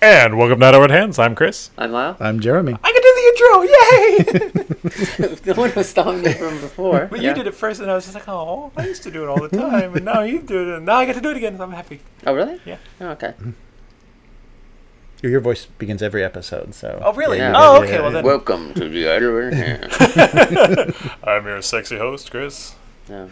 And welcome to Out of Hands. I'm Chris. I'm Lyle. I'm Jeremy. I can do the intro. Yay! The one was stalling me from before. But you did it first, and I was just like, oh, I used to do it all the time, and now you do it, and now I get to do it again, so I'm happy. Oh, really? Yeah. Oh, okay. Your voice begins every episode, so. Oh, really? Yeah. Oh, okay, well then. Welcome to the Out of Hands. I'm your sexy host, Chris. Yeah.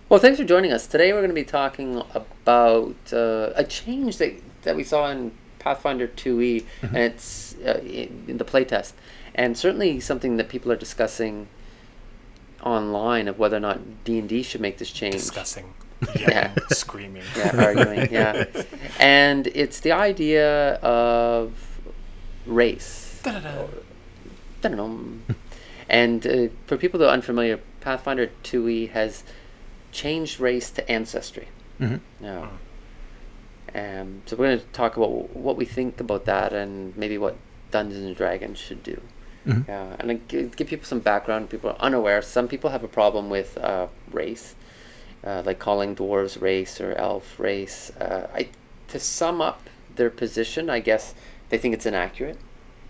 Well, thanks for joining us. Today we're going to be talking about a change that we saw in Pathfinder 2e, and it's in the playtest. And certainly something that people are discussing online of whether or not D&D should make this change. Discussing. Yeah. Screaming. Yeah, arguing, yeah. And it's the idea of race. Da-da-da. Dun-dun-dun. And for people that are unfamiliar, Pathfinder 2e has changed race to Ancestry. Mm-hmm. Yeah. So we're going to talk about what we think about that and maybe what Dungeons and Dragons should do. Mm-hmm. Yeah, and give people some background. People are unaware. Some people have a problem with race, like calling dwarves race or elf race. To sum up their position, I guess they think it's inaccurate.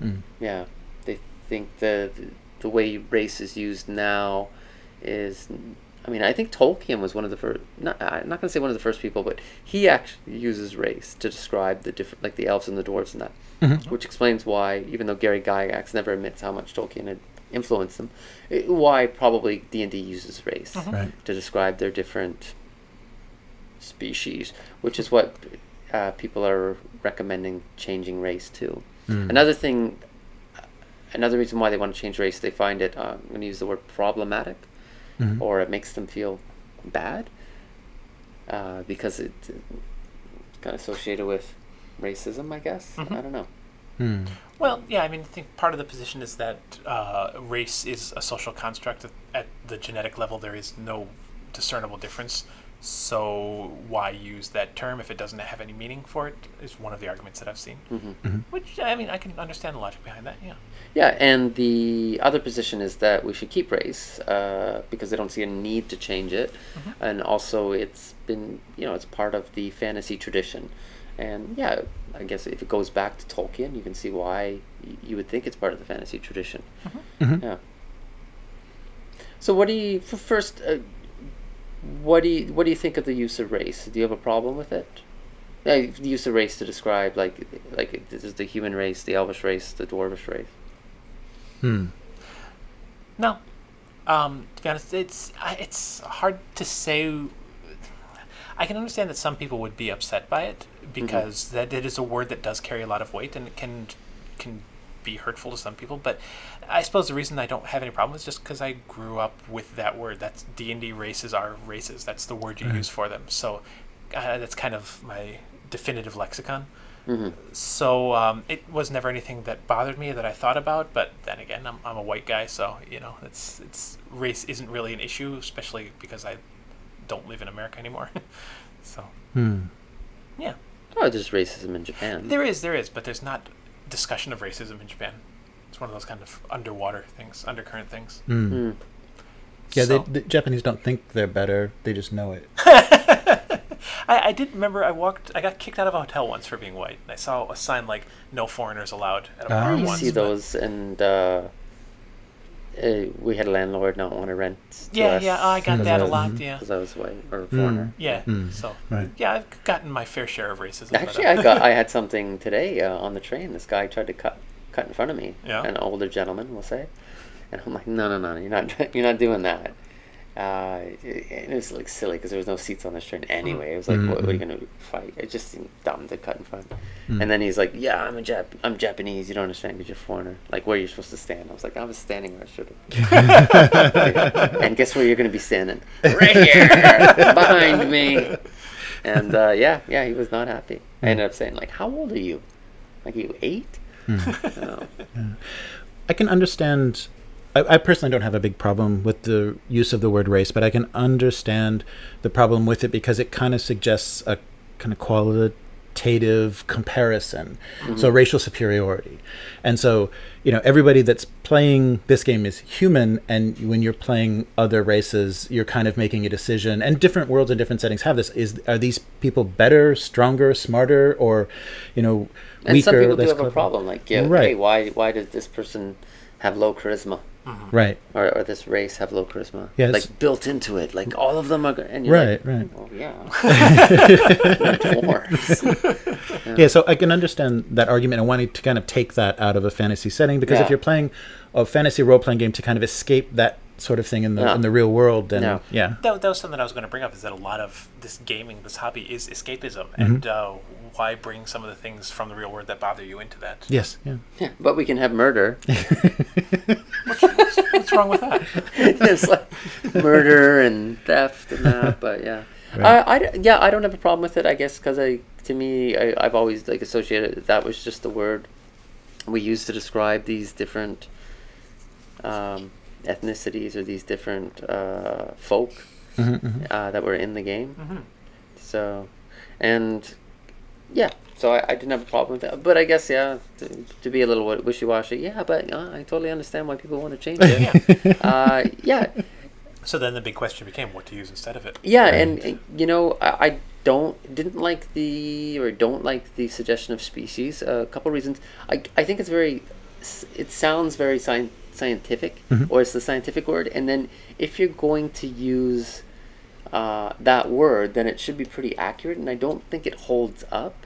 Mm. Yeah, they think the way race is used now is. I mean, I think Tolkien was one of the first. I'm not going to say one of the first people, but he actually uses race to describe the different, like the elves and the dwarves and that, which explains why, even though Gary Gygax never admits how much Tolkien had influenced them, why probably D&D uses race Right. to describe their different species, which is what people are recommending changing race to. Mm. Another reason why they want to change race, they find it. I'm going to use the word problematic. Mm-hmm. Or it makes them feel bad because it's kind of associated with racism, I guess. I don't know. Mm. Well, yeah, I mean, I think part of the position is that race is a social construct. At the genetic level, there is no discernible difference. So why use that term if it doesn't have any meaning for it, is one of the arguments that I've seen. Which, I mean, I can understand the logic behind that, yeah. Yeah, and the other position is that we should keep race because they don't see a need to change it. And also it's been, it's part of the fantasy tradition. And yeah, I guess if it goes back to Tolkien, you can see why you would think it's part of the fantasy tradition. Yeah. So what do you think of the use of race? Do you have a problem with it? The use of race to describe like this is the human race, the elvish race, the dwarvish race. No. To be honest, it's hard to say. I can understand that some people would be upset by it because that it is a word that does carry a lot of weight and it can be hurtful to some people. But I suppose the reason I don't have any problem is just because I grew up with that word. That's D&D races are races. That's the word you use for them. So that's kind of my definitive lexicon. So it was never anything that bothered me that I thought about, but then again, I'm a white guy, so it's race isn't really an issue, especially because I don't live in America anymore. So yeah. Oh, there's racism in Japan. There is, but there's not discussion of racism in Japan. It's one of those kind of underwater things, undercurrent things. Yeah, So. the Japanese don't think they're better; they just know it. I did remember I got kicked out of a hotel once for being white. And I saw a sign like "No foreigners allowed" at a bar You once. see those, and we had a landlord not want to rent to Yeah, us. I got that a lot. Yeah, Because I was white or a foreigner. yeah. So Right. yeah, I've gotten my fair share of racism. Actually, but, I had something today on the train. This guy tried to cut in front of me. Yeah. An older gentleman, we'll say, and I'm like, no, you're not doing that. It was like silly because there was no seats on this train anyway. It was like, what are you gonna fight? It just seemed dumb to cut in front. And then he's like, yeah, I'm Japanese. You don't understand because you're a foreigner. Like, where are you supposed to stand? I was like, I was standing where I should have. And guess where you're gonna be standing? Right here, behind me. And yeah, he was not happy. I ended up saying, like, how old are you? Like, you 8? No. I can understand. I personally don't have a big problem with the use of the word race, but I can understand the problem with it because it kind of suggests a kind of quantitative comparison, so racial superiority. And so, everybody that's playing this game is human, and when you're playing other races, you're kind of making a decision. And different worlds and different settings have this. Are these people better, stronger, smarter, or, weaker? And some people do have clever? a problem, like, Right. hey, why does this person have low charisma? Right. Or this race have low charisma? Yes. Like, built into it. Like, all of them are good. And Right, like, right. well, yeah. Dwarves. Yeah, so I can understand that argument and wanting to kind of take that out of a fantasy setting, because if Yeah. you're playing a fantasy role-playing game to kind of escape that sort of thing in the real world, then yeah. That was something I was going to bring up, is that a lot of this gaming, this hobby, is escapism. And why bring some of the things from the real world that bother you into that? Yes, yeah. Yeah, but we can have murder. What's wrong with that? It's like murder and theft and that, but yeah. Right. I don't have a problem with it, I guess, because I've always like associated that was just the word we used to describe these different ethnicities or these different folk that were in the game. So, and yeah, so I didn't have a problem with that. But I guess, to be a little wishy-washy, but I totally understand why people want to change it. Yeah. So then the big question became what to use instead of it. Yeah, and I don't like the suggestion of species. A couple reasons. I think it sounds very scientific, or it's the scientific word. And then if you're going to use that word, then it should be pretty accurate. And I don't think it holds up.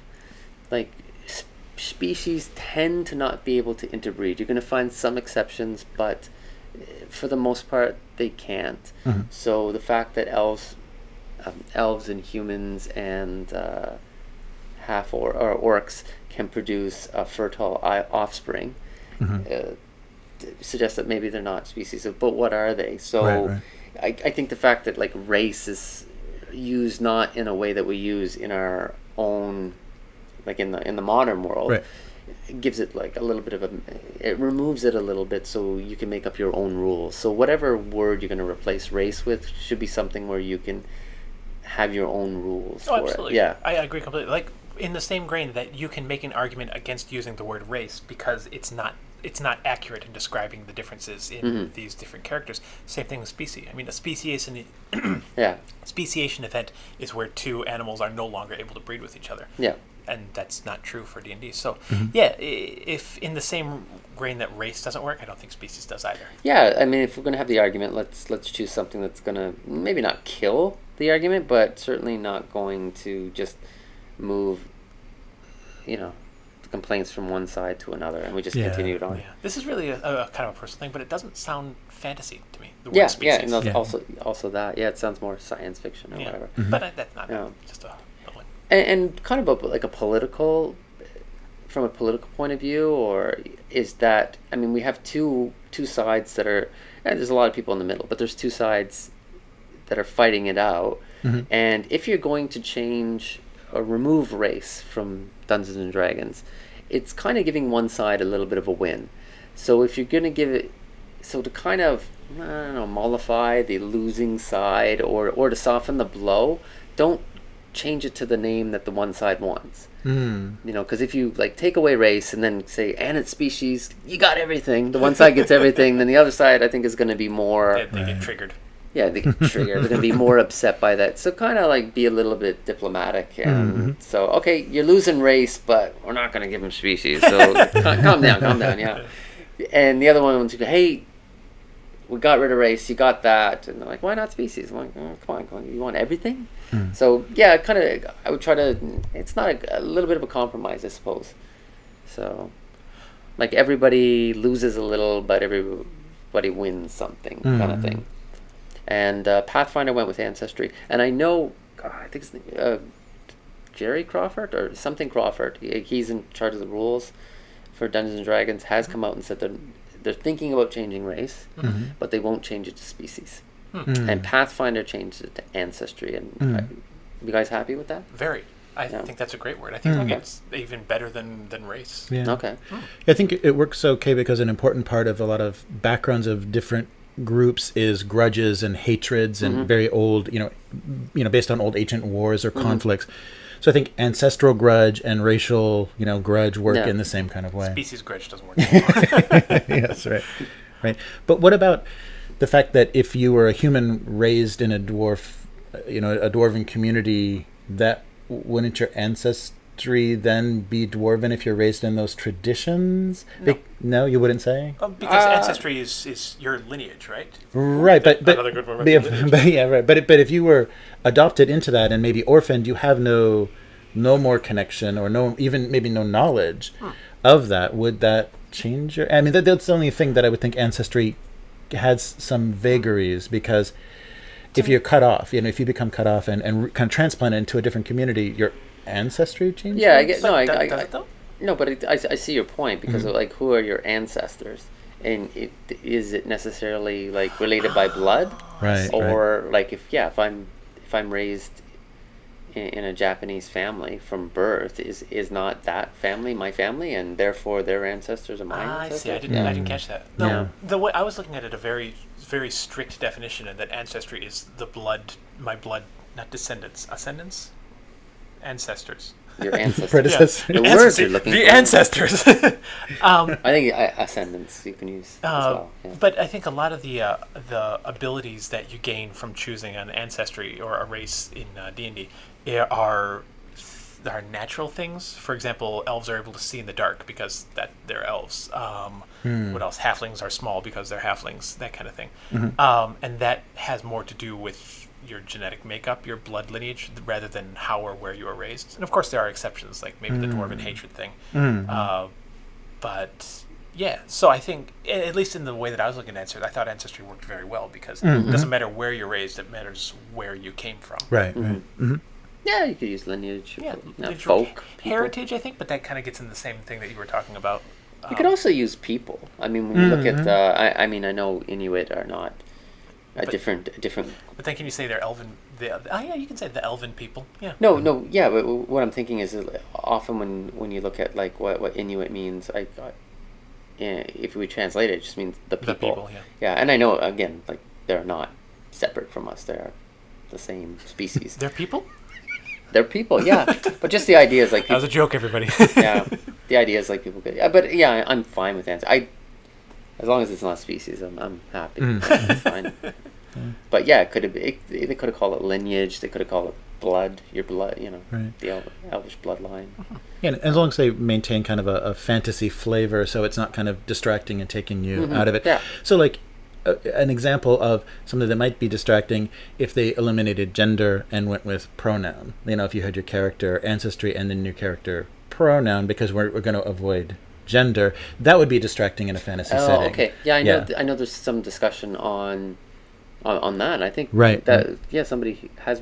Like, species tend to not be able to interbreed. You're going to find some exceptions, but for the most part, they can't. So the fact that elves and humans and half or orcs can produce a fertile offspring suggests that maybe they're not species. But what are they? So I think the fact that like race is used not in a way that we use in our own, like in the modern world. It gives it like a little bit of it removes it a little bit, so you can make up your own rules. So whatever word you're going to replace race with should be something where you can have your own rules for absolutely. it. Yeah, I agree completely. Like, in the same grain that you can make an argument against using the word race because it's not accurate in describing the differences in these different characters. Same thing with species. I mean, a speciation speciation event is where two animals are no longer able to breed with each other. Yeah. And that's not true for D&D. So, if in the same grain that race doesn't work, I don't think species does either. Yeah, I mean, if we're going to have the argument, let's choose something that's going to maybe not kill the argument, but certainly not going to just move, the complaints from one side to another, and we just continue it on. Yeah. This is really a kind of a personal thing, but it doesn't sound fantasy to me. The word species. And also that. Yeah, it sounds more science fiction or whatever. But that's not just a... And kind of from a political point of view, or is that, I mean, we have two sides that are, and there's a lot of people in the middle, but there's two sides that are fighting it out. And if you're going to change or remove race from Dungeons and Dragons, it's kind of giving one side a little bit of a win. So if you're going to give it, so to kind of, I don't know, mollify the losing side or to soften the blow, don't change it to the name that the one side wants. Because if you like take away race and then say and it's species, you got everything, the one side gets everything, then the other side I think is going to be more they get triggered. They get triggered. They're going to be more upset by that. So kind of like be a little bit diplomatic. And so, okay, you're losing race, but we're not going to give them species. So calm down, yeah. And the other one wants to go, hey, we got rid of race, you got that. And they're like, why not species? I'm like, oh, come on, you want everything? So, yeah, I would try to, it's not a little bit of a compromise, I suppose. So, like, everybody loses a little, but everybody wins something, kind of thing. And Pathfinder went with Ancestry. And I know, I think it's Jerry Crawford or something Crawford. He's in charge of the rules for Dungeons and Dragons, has come out and said that they're thinking about changing race, but they won't change it to species. And Pathfinder changed it to Ancestry. And you guys happy with that? Very. I think that's a great word. I think it's even better than race. Yeah. Okay. I think it works okay because an important part of a lot of backgrounds of different groups is grudges and hatreds and very old, based on old ancient wars or conflicts. So I think ancestral grudge and racial, grudge work Yeah. in the same kind of way. Species grudge doesn't work anymore. Yes, right. Right. But what about the fact that if you were a human raised in a dwarf, a dwarven community, that wouldn't your ancestry then be dwarven if you're raised in those traditions? No. No, you wouldn't say? Because ancestry is your lineage, right? Right, but Another good one. right. But if you were adopted into that and maybe orphaned, you have no more connection or maybe no knowledge of that. Would that change your? I mean, that's the only thing that I would think ancestry has some vagaries, because if you're cut off, if you become cut off and kind of transplanted into a different community, your ancestry changes. Yeah, I get Does it though? no, but I see your point, because like, who are your ancestors, and is it necessarily like related by blood, Right. or like if I'm raised in a Japanese family from birth, is not that family my family, and therefore their ancestors are my ancestors? I see. I didn't catch that. No, Yeah. the way I was looking at it, a very very strict definition, and that ancestry is my blood, not descendants, ascendants, ancestors. Your ancestors. Predecessor. The Ancestry, words you're looking the for. ancestors. I think ascendants you can use as well. Yeah. But I think a lot of the abilities that you gain from choosing an ancestry or a race in D&D are natural things. For example, elves are able to see in the dark because they're elves. What else? Halflings are small because they're halflings. That kind of thing. And that has more to do with your genetic makeup, your blood lineage, rather than how or where you were raised. And of course, there are exceptions, like maybe the dwarven hatred thing. But yeah, so I think, at least in the way that I was looking at Ancestry, I thought Ancestry worked very well, because it doesn't matter where you're raised, it matters where you came from. Right. Yeah, you could use lineage. Yeah, folk, heritage, I think, but that kind of gets in the same thing that you were talking about. You could also use people. I mean, when you look at, I know Inuit are not a different. But then can you say they're elven? Yeah, you can say the elven people. Yeah. No, yeah. But what I'm thinking is, often when you look at like what Inuit means, if we translate it, it just means the people. The people, yeah. Yeah, and I know, again, like, they're not separate from us. They're the same species. They're people? They're people, yeah. But just the idea is like That was a joke, everybody. yeah, the idea is like people could. Yeah, but yeah, I'm fine with answer. As long as it's not species, I'm happy. That's fine. But yeah, they could have called it lineage. They could have called it blood. Your blood, Right. the Elvish bloodline. Yeah, and as long as they maintain kind of a fantasy flavor, so it's not kind of distracting and taking you out of it. Yeah. So like an example of something that might be distracting, if they eliminated gender and went with pronoun. If you had your character ancestry and then your character pronoun, because we're going to avoid gender, that would be distracting in a fantasy setting. Oh, okay. Yeah, I know there's some discussion on that. And I think Right. that somebody has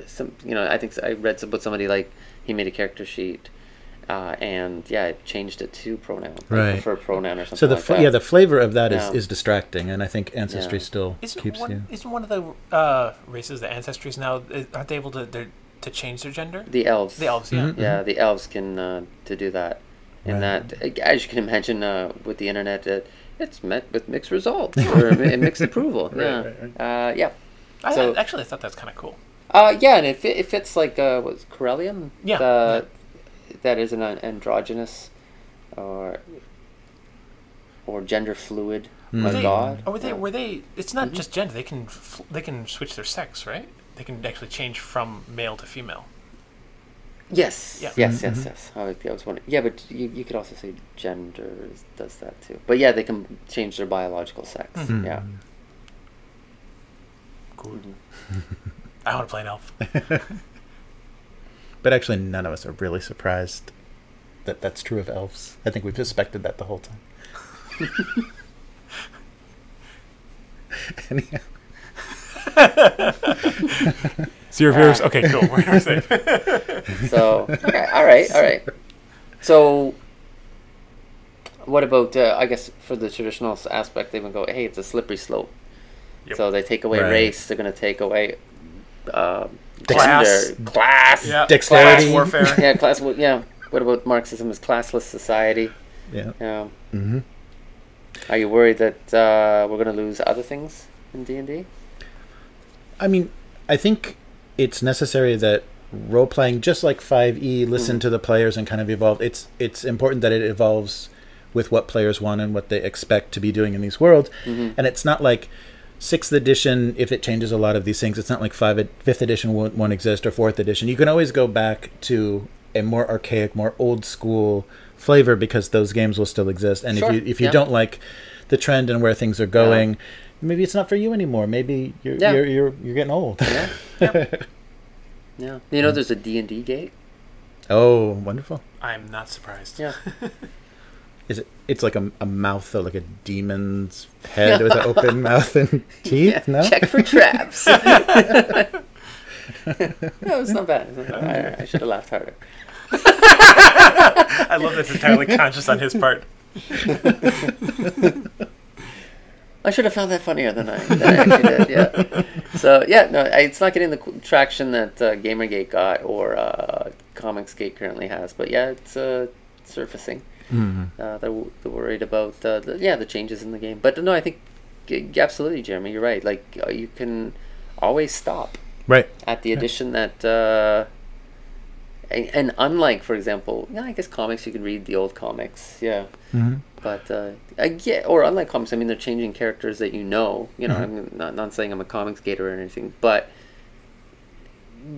some. I think I read about somebody, like, he made a character sheet. And it changed it to pronoun, Right. preferred pronoun or something. So the flavor of that Yeah. is distracting, and I think ancestry still keeps you. Isn't one of the races, the ancestries now, aren't they able to change their gender? The elves. The elves, yeah. Yeah, the elves can to do that. And Right. that, as you can imagine, with the internet, it's met with mixed results or mixed approval. Right. Yeah. I thought that's kind of cool. Yeah, and if it's like what's Corellium? Yeah. That is an androgynous or gender fluid god. Or were they? It's not just gender. They can switch their sex, right? They can actually change from male to female. Yes. Yeah. Yes. I was wondering. Yeah, but you could also say gender does that too. But yeah, they can change their biological sex. Yeah. Cool. I want to play an elf. But actually, none of us are really surprised that that's true of elves. I think we've suspected that the whole time. Anyhow. So your viewers, okay, cool. We're safe. So okay, all right. So what about? I guess for the traditional aspect, they would go, "Hey, it's a slippery slope." Yep. So they take away Right. race. They're going to take away Class. gender, class, Yeah. Dexterity. Class warfare. yeah, class. Yeah. What about Marxism as classless society? Yeah. Yeah. Are you worried that we're going to lose other things in D&D? I mean, I think it's necessary that role playing, just like 5e, listen to the players and kind of evolve. It's important that it evolves with what players want and what they expect to be doing in these worlds. And it's not like 6th edition, if it changes a lot of these things, it's not like 5th edition won't exist, or 4th edition. You can always go back to a more archaic, more old school flavor, because those games will still exist. And if you don't like the trend and where things are going, maybe it's not for you anymore. Maybe you're getting old. Yeah. You know, there's a D&D gate. Oh, wonderful. I'm not surprised. Yeah. It's like a mouth, though, like a demon's head with an open mouth and teeth? No? Check for traps. No, it's not bad. I should have laughed harder. I love that's entirely conscious on his part. I should have found that funnier than I actually did. Yeah. So no, it's not getting the traction that Gamergate got or Comicsgate currently has. But yeah, it's surfacing. They're worried about the changes in the game. But no, I think absolutely, Jeremy, you're right. Like you can always stop at the edition that. And unlike, for example, I guess comics, you can read the old comics, but or unlike comics, I mean, they're changing characters that I'm not saying I'm a comics gator or anything, but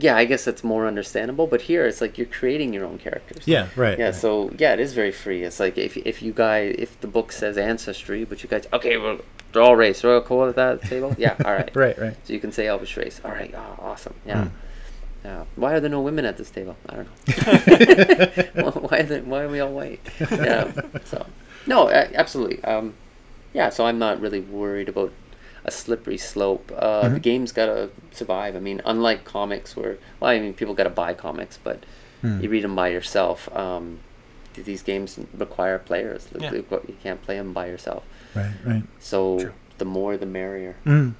I guess that's more understandable. But here, it's like you're creating your own characters. So it is very free. It's like if the book says Ancestry, but you guys, okay, well, they're all race, they're all cool at that table, all right, right. So you can say Elvish race, all right, awesome, why are there no women at this table? I don't know. Why are we all white? So no, absolutely. So I'm not really worried about a slippery slope. The game's got to survive. I mean, unlike comics, where people got to buy comics, but you read them by yourself. These games require players. You can't play them by yourself. Right. So the more, the merrier. And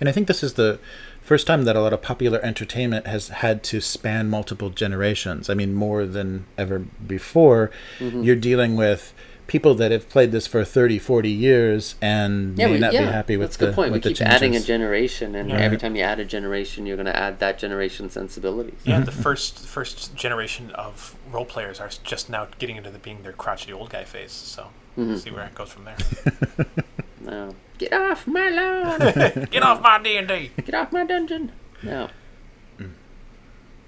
I think this is the first time that a lot of popular entertainment has had to span multiple generations. I mean, more than ever before, you're dealing with people that have played this for 30, 40 years and may not be happy with the changes. That's a good point. We keep adding a generation, and every time you add a generation, you're going to add that generation's sensibilities. The first generation of role players are just now getting into being their crotchety old guy phase. So we'll see where it goes from there. No. Get off my lawn! Get off my D&D! Get off my dungeon! No.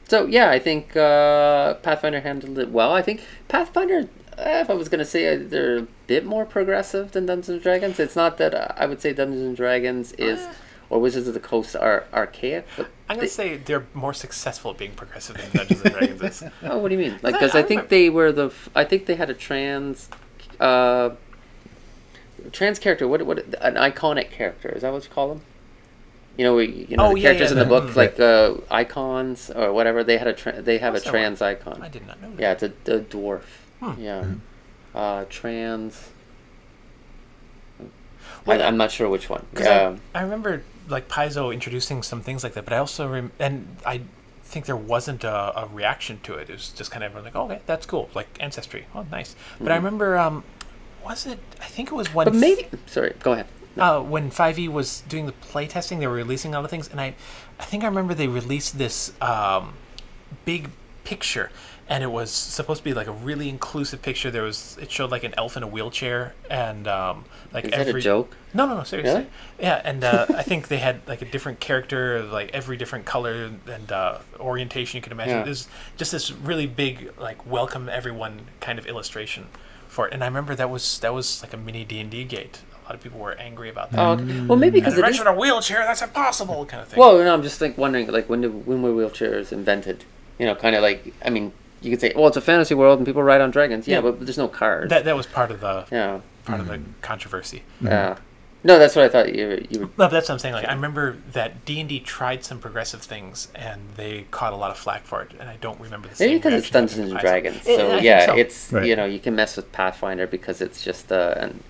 So I think Pathfinder handled it well. I think Pathfinder, if I was going to say, they're a bit more progressive than Dungeons and Dragons. It's not that I would say Dungeons and Dragons or Wizards of the Coast are archaic. But I'm going to say they're more successful at being progressive than Dungeons and Dragons is. Oh, what do you mean? Like, because I think they were I think they had a trans character, what an iconic character, is that what you call them? The characters in the book, like icons or whatever. They had a trans icon. I did not know that. Yeah, it's a dwarf. Trans. I'm not sure which one. I remember like Paizo introducing some things like that, but I also and I think there wasn't a reaction to it. It was just kind of like, okay, that's cool, like Ancestry. Oh, nice. But I remember. Was it? I think it was when. But maybe. Sorry, go ahead. No. When 5e was doing the playtesting, they were releasing all the things, and I think I remember they released this big picture, and it was supposed to be like a really inclusive picture. It showed like an elf in a wheelchair, and like Is that a joke? No, seriously. Really? Yeah, and I think they had like a different character, like every different color and orientation you could imagine. Yeah. There's just this really big, like, welcome everyone kind of illustration for it, and I remember that was like a mini D&D gate. A lot of people were angry about that. Oh, okay. Well, maybe because it's in a wheelchair, that's impossible, kind of thing. Well, no, I'm just wondering, like, when were wheelchairs invented? Kind of like, I mean, you could say, well, it's a fantasy world and people ride on dragons. Yeah, but there's no cars. That was part of the of the controversy. Yeah. No, that's what I thought you were. No, but that's what I'm saying. Like, I remember that D&D tried some progressive things, and they caught a lot of flack for it. And I don't remember the same. Maybe because it's Dungeons and Dragons. So it's you can mess with Pathfinder because it's just an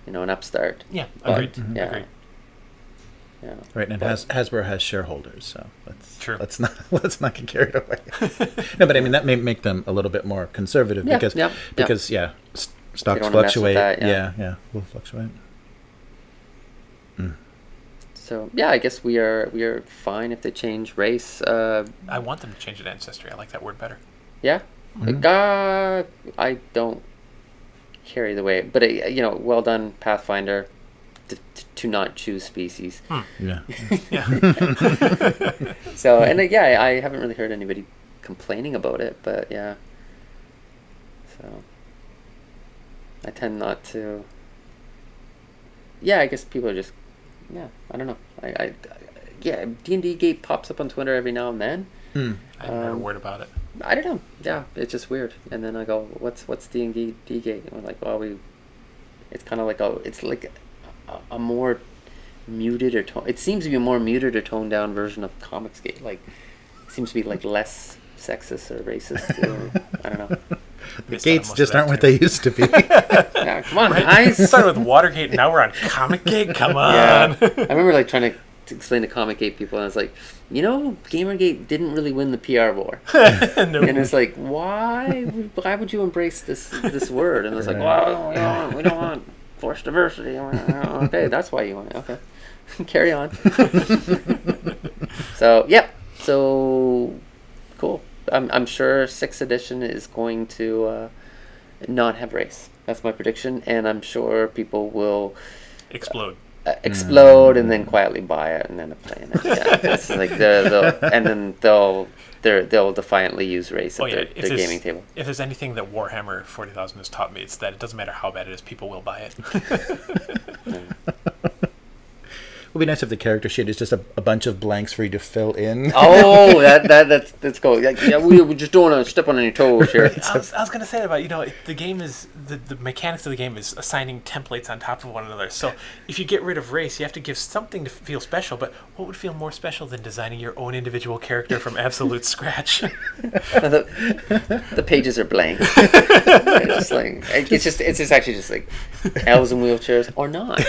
upstart. Yeah, agreed. Yeah. Agreed. Yeah. Right, and Hasbro has shareholders, so True. let's not get carried away. No, but I mean that may make them a little bit more conservative because stocks fluctuate. That, yeah, will fluctuate. So yeah, I guess we are fine if they change race. I want them to change it to Ancestry. I like that word better. Yeah, I don't care either way, but well done, Pathfinder, to not choose species. Yeah. Yeah. So I haven't really heard anybody complaining about it, but yeah. So I tend not to. Yeah, I guess people are just. Yeah, I don't know. D&D Gate pops up on Twitter every now and then. I haven't heard a word about it. I don't know. Yeah, it's just weird. And then I go, "What's D&D Gate?" And we're like, "Well, it's kind of like a more muted or it seems to be a more muted or toned down version of Comics Gate. Like, it seems to be like less sexist or racist. Or, I don't know. The gates just aren't what they used to be. Yeah, come on, guys. We started with Watergate, now we're on Comic Gate. Come on. Yeah. I remember like trying to explain to Comic Gate people, and I was like, Gamergate didn't really win the PR war. No. And it's like, why would you embrace this word? And it's like, well, we don't want forced diversity. Okay, that's why you want it. Okay, carry on. So yeah, so cool. I'm sure 6th edition is going to not have race. That's my prediction, and I'm sure people will Explode. Explode and then quietly buy it and end up playing it. Yeah, it's like they'll defiantly use race at their gaming table. If there's anything that Warhammer 40,000 has taught me, it's that it doesn't matter how bad it is, people will buy it. It would be nice if the character sheet is just a bunch of blanks for you to fill in. Oh, that's cool. Yeah, we just don't want to step on any toes here. I was going to say that about, the game is, the mechanics of the game is assigning templates on top of one another. So if you get rid of race, you have to give something to feel special. But what would feel more special than designing your own individual character from absolute scratch? The pages are blank. It's just actually just like elves in wheelchairs or not.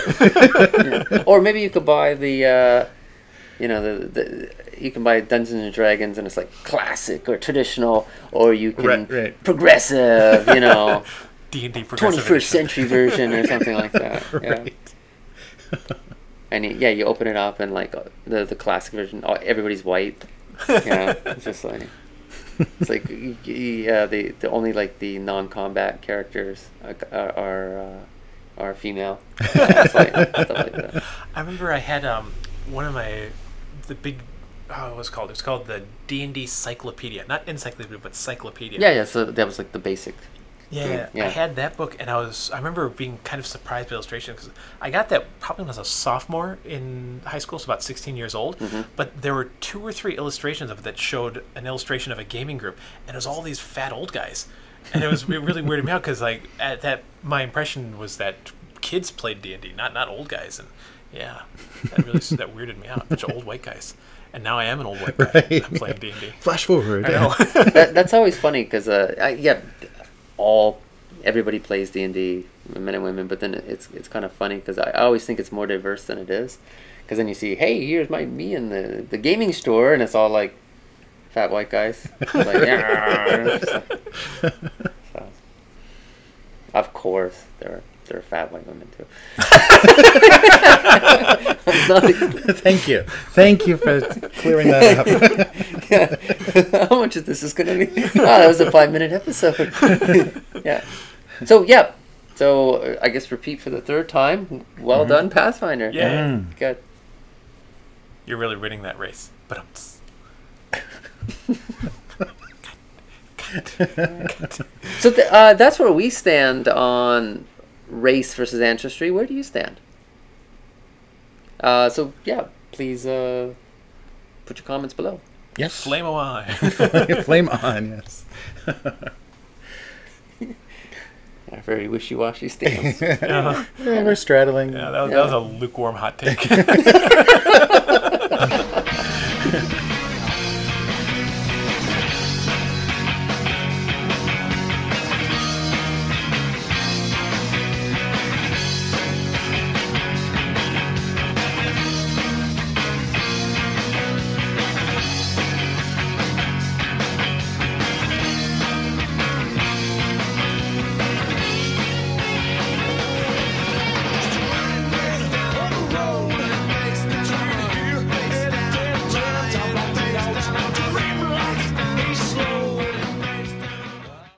Yeah. Or maybe you could buy the you can buy Dungeons and Dragons and it's like classic or traditional, or you can progressive, D&D progressive 21st century version or something like that. Right. Yeah. And you open it up and like the classic version, everybody's white. Yeah, it's just like it's like the only like the non-combat characters are female. It's like, stuff like that. I remember I had one of the big what was it called? It was called the D&D Cyclopedia, not encyclopedia, but cyclopedia. Yeah. So that was like the basic. Yeah. I had that book, and I remember being kind of surprised by illustrations because I got that probably when I was a sophomore in high school, so about 16 years old. Mm-hmm. But there were 2 or 3 illustrations of it that showed an illustration of a gaming group, and it was all these fat old guys. And it really weirded me out because like at that my impression was that kids played D&D, not old guys, and yeah, that weirded me out. A bunch of old white guys, and now I am an old white guy. Right. I'm playing D&D. Flash forward. I know. That's always funny because everybody plays D&D, men and women, but then it's kind of funny because I always think it's more diverse than it is, because then you see, hey, here's me in the gaming store, and it's all like fat white guys. Like, so, of course, there are fat white women too. Thank you for clearing that up. Yeah. How much of this is going to be? That was a 5-minute episode. Yeah. So I guess repeat for the 3rd time. Well done, Pathfinder. Yeah. Good. You're really winning that race, but I'm. So that's where we stand on race versus ancestry. Where do you stand? Please put your comments below. Yes. Flame on. Flame on, yes. Our very wishy-washy stance. Yeah, we're straddling. Yeah, that was a lukewarm hot take.